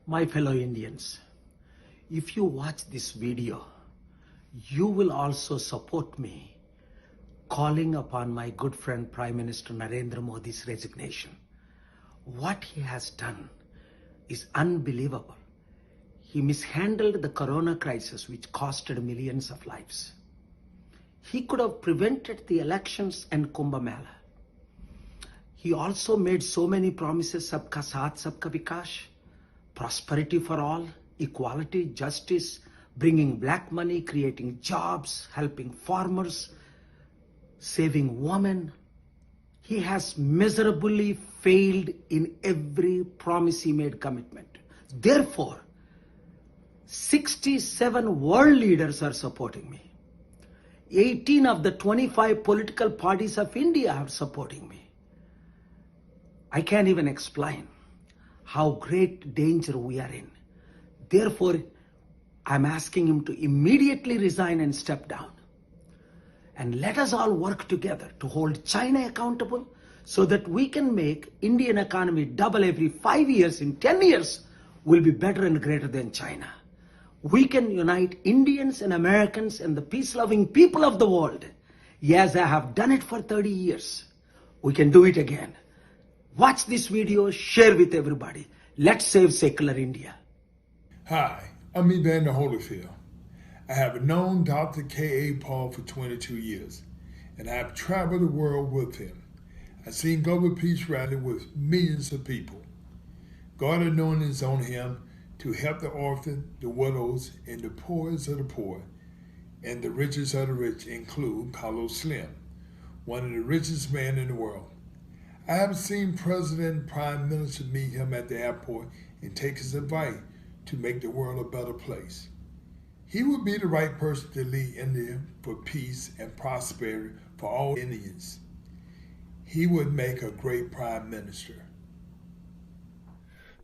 My fellow Indians, if you watch this video, you will also support me calling upon my good friend Prime Minister Narendra Modi's resignation. What he has done is unbelievable. He mishandled the corona crisis, which costed millions of lives. He could have prevented the elections and Kumbh Mela. He also made so many promises, Sabka Saath, Sabka Vikash, prosperity for all, equality, justice, bringing black money, creating jobs, helping farmers, saving women. He has miserably failed in every promise he made commitment. Therefore, 67 world leaders are supporting me. 18 of the 25 political parties of India are supporting me. I can't even explain how great danger we are in. Therefore, I'm asking him to immediately resign and step down. And let us all work together to hold China accountable so that we can make Indian economy double every 5 years. In 10 years, will be better and greater than China. We can unite Indians and Americans and the peace-loving people of the world. Yes, I have done it for 30 years. We can do it again. Watch this video, share with everybody. Let's save secular India. Hi, I'm Evander Holyfield. I have known Dr. K.A. Paul for 22 years, and I have traveled the world with him. I've seen Global Peace Rally with millions of people. God anointing is on him to help the orphan, the widows, and the poorest of the poor, and the richest of the rich, include Carlos Slim, one of the richest men in the world. I have seen President and Prime Minister meet him at the airport and take his advice to make the world a better place. He would be the right person to lead India for peace and prosperity for all Indians. He would make a great Prime Minister.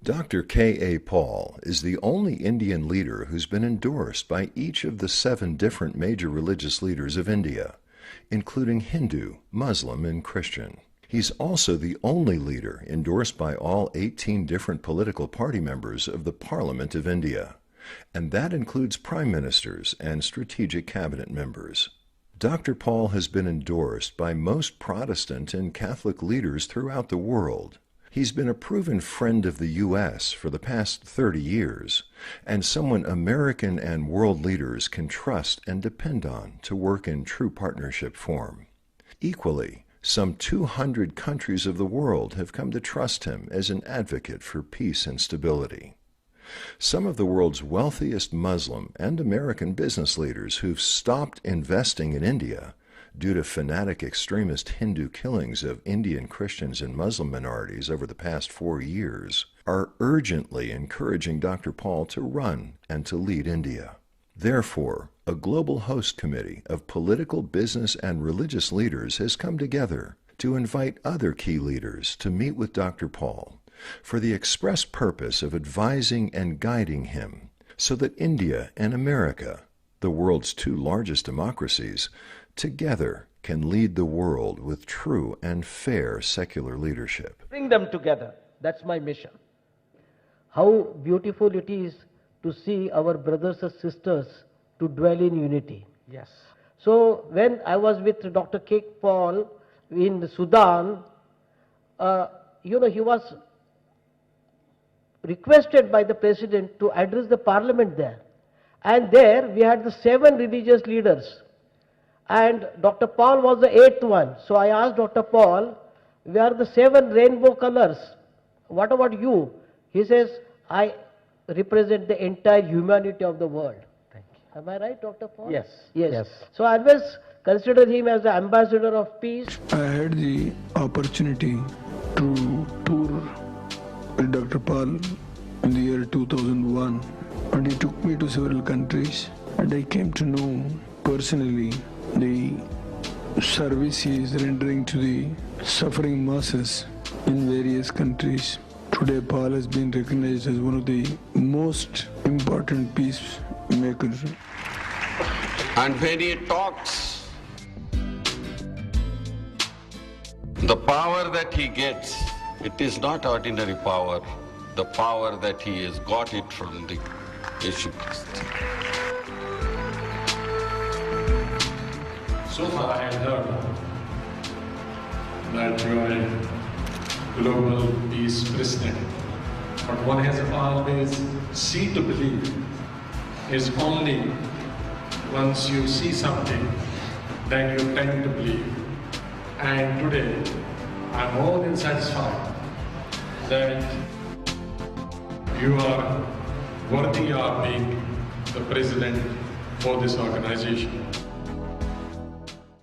Dr. K.A. Paul is the only Indian leader who's been endorsed by each of the 7 different major religious leaders of India, including Hindu, Muslim, and Christian. He's also the only leader endorsed by all 18 different political party members of the Parliament of India, and that includes prime ministers and strategic cabinet members. Dr. Paul has been endorsed by most Protestant and Catholic leaders throughout the world. He's been a proven friend of the U.S. for the past 30 years, and someone American and world leaders can trust and depend on to work in true partnership form. Equally, some 200 countries of the world have come to trust him as an advocate for peace and stability. Some of the world's wealthiest Muslim and American business leaders who've stopped investing in India due to fanatic extremist Hindu killings of Indian Christians and Muslim minorities over the past 4 years are urgently encouraging Dr. Paul to run and to lead India. Therefore, a global host committee of political, business, and religious leaders has come together to invite other key leaders to meet with Dr. Paul for the express purpose of advising and guiding him so that India and America, the world's 2 largest democracies, together can lead the world with true and fair secular leadership. Bring them together. That's my mission. How beautiful it is to see our brothers and sisters to dwell in unity. Yes. So when I was with Dr. K. Paul in Sudan, he was requested by the president to address the parliament there. And there we had the 7 religious leaders. And Dr. Paul was the 8th one. So I asked Dr. Paul, we are the 7 rainbow colors. What about you? He says, I represent the entire humanity of the world. Thank you. Am I right, Dr. Paul? Yes. Yes. So I always consider him as the ambassador of peace. I had the opportunity to tour with Dr. Paul in the year 2001, and he took me to several countries, and I came to know personally the service he is rendering to the suffering masses in various countries. Today, Paul has been recognized as one of the most important peacemakers. And when he talks, the power that he gets, it is not ordinary power. the power that he has got it from the Yeshu Christ. So far I have heard that you are a global peace president, but one has always seen to believe is only once you see something, then you tend to believe. And today, I'm more than satisfied that you are worthy of being the president for this organization.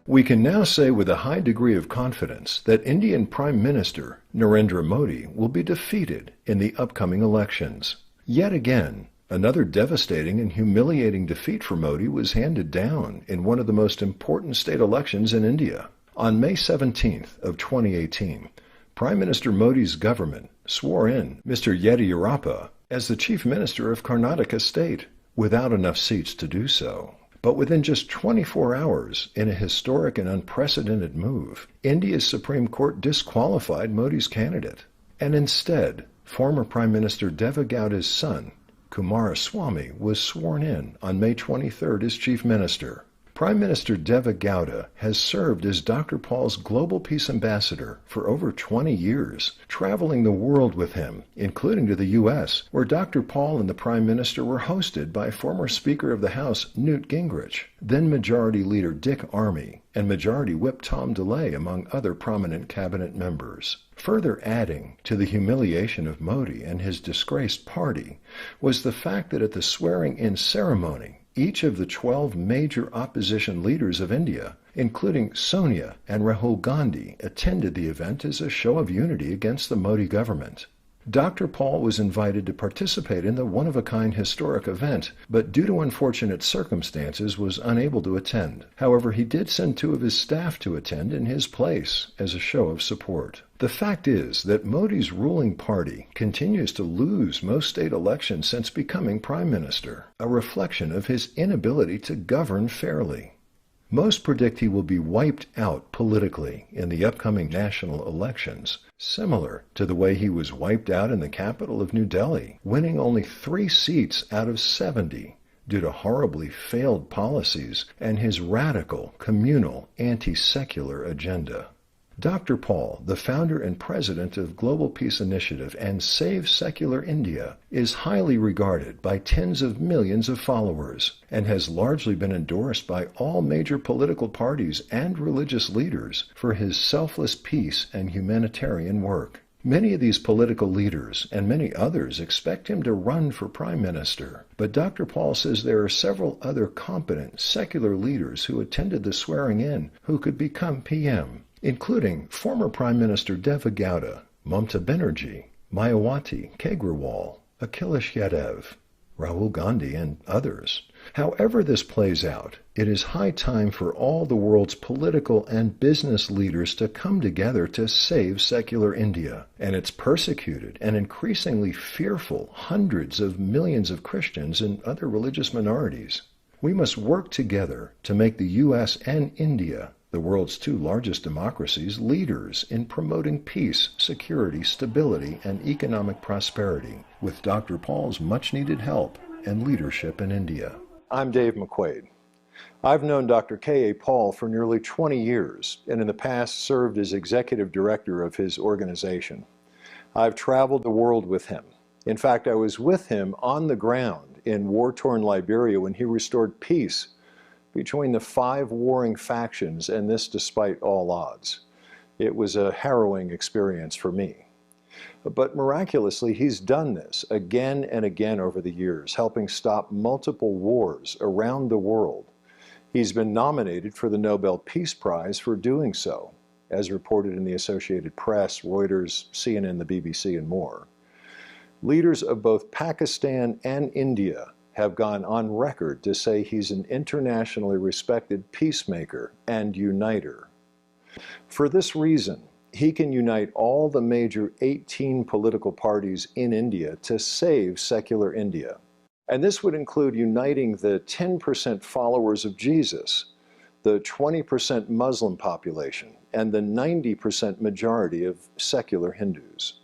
We can now say with a high degree of confidence that Indian Prime Minister Narendra Modi will be defeated in the upcoming elections. Yet again, another devastating and humiliating defeat for Modi was handed down in one of the most important state elections in India. On May 17th of 2018, Prime Minister Modi's government swore in Mr. Yediyurappa as the Chief Minister of Karnataka State, without enough seats to do so. But within just 24 hours, in a historic and unprecedented move, India's Supreme Court disqualified Modi's candidate. And instead, former Prime Minister Deve Gowda's son, Kumaraswamy, was sworn in on May 23rd as Chief Minister. Prime Minister Deve Gowda has served as Dr. Paul's Global Peace Ambassador for over 20 years, traveling the world with him, including to the U.S., where Dr. Paul and the Prime Minister were hosted by former Speaker of the House Newt Gingrich, then Majority Leader Dick Armey, and Majority Whip Tom DeLay, among other prominent cabinet members. Further adding to the humiliation of Modi and his disgraced party was the fact that at the swearing-in ceremony, each of the 12 major opposition leaders of India, including Sonia and Rahul Gandhi, attended the event as a show of unity against the Modi government. Dr. Paul was invited to participate in the one-of-a-kind historic event, but due to unfortunate circumstances was unable to attend. However, he did send 2 of his staff to attend in his place as a show of support. The fact is that Modi's ruling party continues to lose most state elections since becoming prime minister, a reflection of his inability to govern fairly. Most predict he will be wiped out politically in the upcoming national elections, similar to the way he was wiped out in the capital of New Delhi, winning only 3 seats out of 70 due to horribly failed policies and his radical, communal, anti-secular agenda. Dr. Paul, the founder and president of Global Peace Initiative and Save Secular India, is highly regarded by tens of millions of followers and has largely been endorsed by all major political parties and religious leaders for his selfless peace and humanitarian work. Many of these political leaders and many others expect him to run for prime minister, but Dr. Paul says there are several other competent secular leaders who attended the swearing-in who could become PM, including former Prime Minister Deve Gowda, Mamta Banerjee, Mayawati, Kejriwal, Akhilesh Yadav, Rahul Gandhi, and others. However this plays out, it is high time for all the world's political and business leaders to come together to save secular India and its persecuted and increasingly fearful hundreds of millions of Christians and other religious minorities. We must work together to make the U.S. and India, the world's 2 largest democracies, leaders in promoting peace, security, stability, and economic prosperity, with Dr. Paul's much-needed help and leadership in India. I'm Dave McQuaid. I've known Dr. K.A. Paul for nearly 20 years, and in the past served as executive director of his organization. I've traveled the world with him. In fact, I was with him on the ground in war-torn Liberia when he restored peace between the 5 warring factions, and this despite all odds. It was a harrowing experience for me. But miraculously, he's done this again and again over the years, helping stop multiple wars around the world. He's been nominated for the Nobel Peace Prize for doing so, as reported in the Associated Press, Reuters, CNN, the BBC, and more. Leaders of both Pakistan and India have gone on record to say he's an internationally respected peacemaker and uniter. For this reason, he can unite all the major 18 political parties in India to save secular India. And this would include uniting the 10% followers of Jesus, the 20% Muslim population, and the 90% majority of secular Hindus.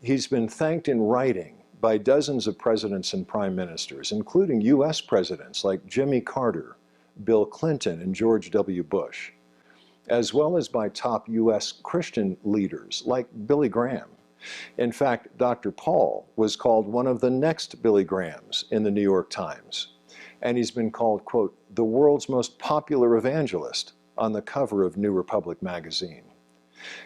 He's been thanked in writing by dozens of presidents and prime ministers, including U.S. presidents like Jimmy Carter, Bill Clinton, and George W. Bush, as well as by top U.S. Christian leaders like Billy Graham. In fact, Dr. Paul was called one of the next Billy Grahams in the New York Times, and he's been called, quote, the world's most popular evangelist on the cover of New Republic magazine.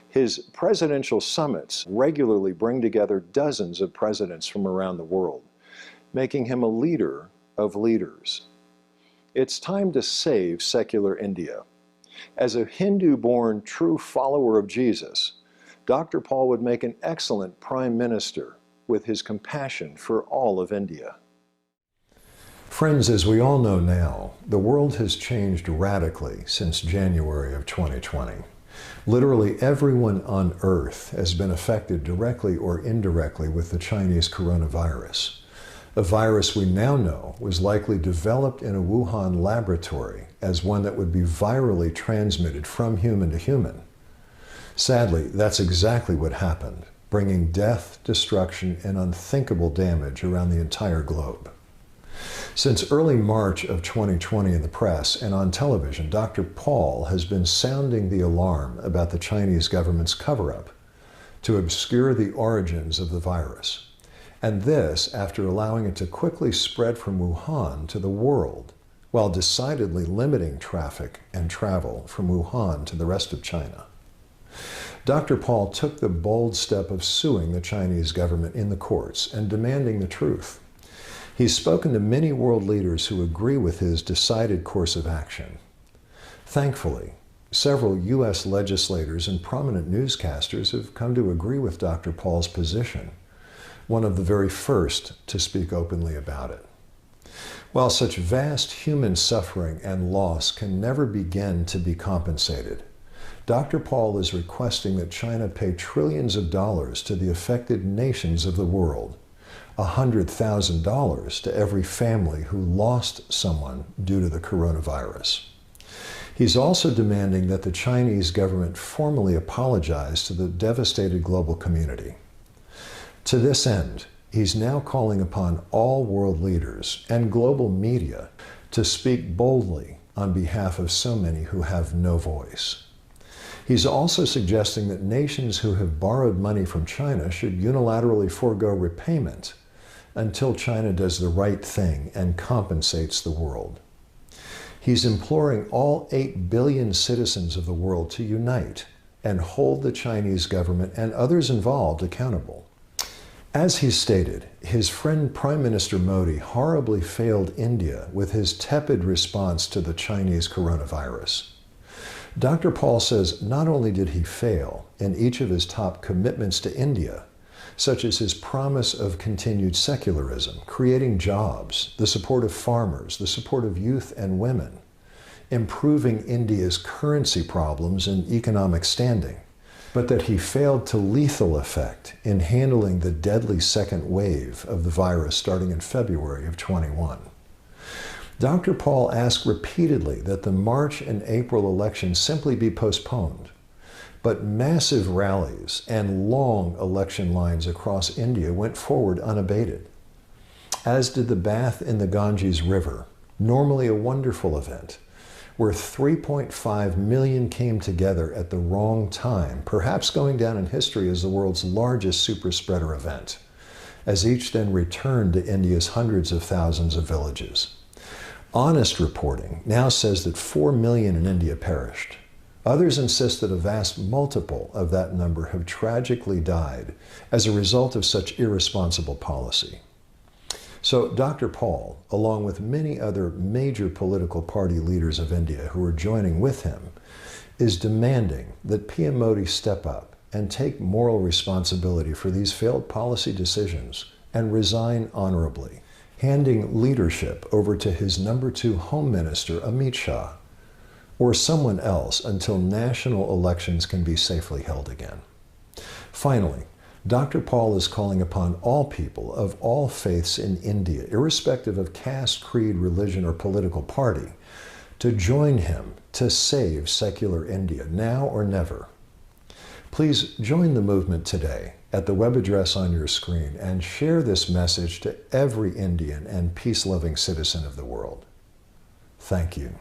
His presidential summits regularly bring together dozens of presidents from around the world, making him a leader of leaders. It's time to save secular India. As a Hindu-born true follower of Jesus, Dr. Paul would make an excellent prime minister with his compassion for all of India. Friends, as we all know now, the world has changed radically since January of 2020. Literally everyone on Earth has been affected directly or indirectly with the Chinese coronavirus, a virus we now know was likely developed in a Wuhan laboratory as one that would be virally transmitted from human to human. Sadly, that's exactly what happened, bringing death, destruction, and unthinkable damage around the entire globe. Since early March of 2020 in the press and on television, Dr. Paul has been sounding the alarm about the Chinese government's cover-up to obscure the origins of the virus. And this after allowing it to quickly spread from Wuhan to the world, while decidedly limiting traffic and travel from Wuhan to the rest of China. Dr. Paul took the bold step of suing the Chinese government in the courts and demanding the truth. He's spoken to many world leaders who agree with his decided course of action. Thankfully, several U.S. legislators and prominent newscasters have come to agree with Dr. Paul's position, one of the very first to speak openly about it. While such vast human suffering and loss can never begin to be compensated, Dr. Paul is requesting that China pay trillions of dollars to the affected nations of the world, $100,000 to every family who lost someone due to the coronavirus. He's also demanding that the Chinese government formally apologize to the devastated global community. To this end, he's now calling upon all world leaders and global media to speak boldly on behalf of so many who have no voice. He's also suggesting that nations who have borrowed money from China should unilaterally forego repayment until China does the right thing and compensates the world. He's imploring all 8 billion citizens of the world to unite and hold the Chinese government and others involved accountable. As he stated, his friend Prime Minister Modi horribly failed India with his tepid response to the Chinese coronavirus. Dr. Paul says not only did he fail in each of his top commitments to India, such as his promise of continued secularism, creating jobs, the support of farmers, the support of youth and women, improving India's currency problems and economic standing, but that he failed to lethal effect in handling the deadly second wave of the virus starting in February of 21. Dr. Paul asked repeatedly that the March and April elections simply be postponed, but massive rallies and long election lines across India went forward unabated, as did the bath in the Ganges River, normally a wonderful event, where 3.5 million came together at the wrong time, perhaps going down in history as the world's largest super spreader event, as each then returned to India's hundreds of thousands of villages. Honest reporting now says that 4 million in India perished. Others insist that a vast multiple of that number have tragically died as a result of such irresponsible policy. So Dr. Paul, along with many other major political party leaders of India who are joining with him, is demanding that PM Modi step up and take moral responsibility for these failed policy decisions and resign honorably, handing leadership over to his number 2 Home Minister, Amit Shah, or someone else until national elections can be safely held again. Finally, Dr. Paul is calling upon all people of all faiths in India, irrespective of caste, creed, religion, or political party, to join him to save secular India, now or never. Please join the movement today at the web address on your screen and share this message to every Indian and peace-loving citizen of the world. Thank you.